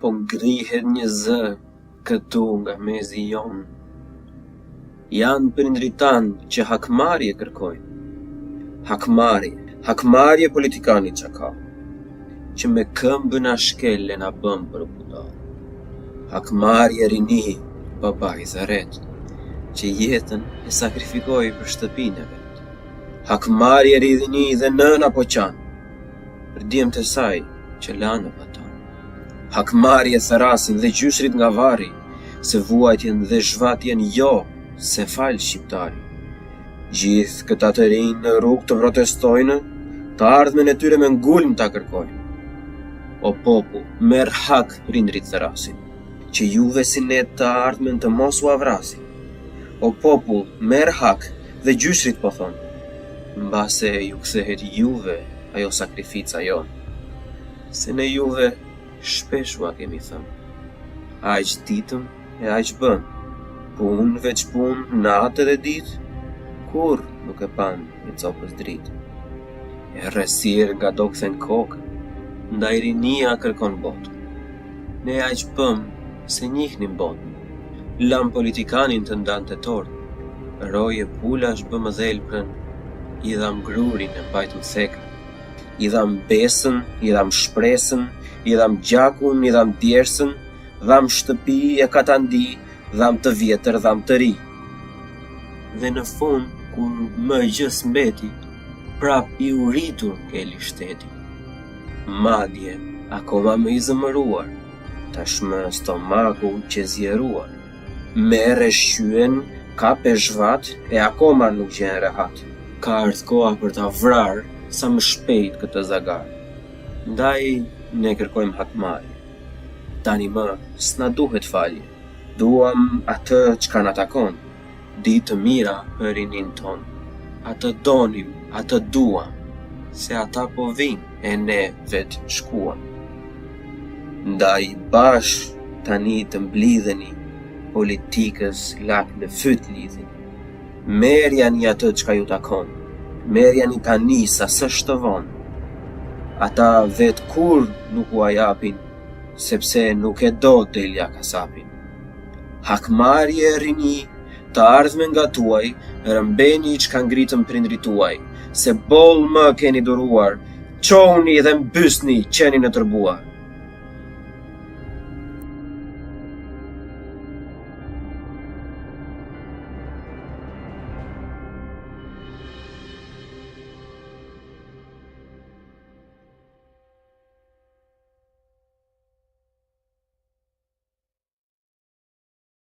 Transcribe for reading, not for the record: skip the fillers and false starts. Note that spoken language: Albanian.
po ngrihet një zë këtu nga mezi jon. Janë prindrit tanë që hakmarrje kërkojnë. Hakmarrje politikani që ka, që me këmbën a shkelle na bëm për budal. Hakmarrje rini, babaj Zaret, që jetën e sakrifikoi për shtëpinë e vet. Hakmarrje rini dhe nëna po qanë, për djemtë e saj që lanë patan. Hakmarrje therasin dhe gjyshrit nga varri, se vuajtjen dhe zhvatjen jo, se falë shqiptari. Gjithë këta të rinj në rrugë të protestojnë, të ardhmen e tyre me ngulm ta kërkojnë. O popull, merr hak prindrit therasin, që juve si ne të ardhmen të mos u avrasin. O popull, merr hak dhe gjyshrit po thonë, mbase ju kthehet juve ajo sakrifica jon. Se ne juve shpesh ua kemi thënë, aq ditëm e aq bën, punë veç punë, natë dhe ditë, kur nuk e pan një copës dritë. E rresir nga do kthen kokë, ndaj rinia kërkon botë. Ne aq bëm se njihnim botën. Lam politikanin të ndan të torë, roje pulash bëm dhelprën, i dham grurin e mbajtëm thekë. I dham besën, i dham shpresën, i dham gjakun, i dham djersën, dham shtëpi e katandi, dham të vjetër, dham të ri. Dhe në fund, kur më gjës mbeti, prap i uritur keli shteti. Madje, akoma më i zëmëruar, tashmë stomaku që zjeruar. Merre shqyen, kape zhvat, e akoma nuk gjen rehat. Ka ardh koha për ta vrarë, sa më shpejt këtë zagar. Ndaj, ne kërkojmë hakmarrje. Tani më, s'na duhet falje. Duam atë çka na takon, ditë të mira për rinin ton. Atë donim, atë duam, se ata po vinë e ne vetë shkuam. Ndaj bash tani të mblidheni, politikës lak në fyt lidheni. Merjani atë çka ju takon, merjani tani sa s'është të vonë. Ata vetë kur nuk u japin, sepse nuk e do delja kasapin. Hakmarrje rini, të ardhme nga tuaj, rëmbeni që kanë ngritën prindrit tuaj, se boll më keni duruar, qoni dhe mbysni qeni në tërbuar.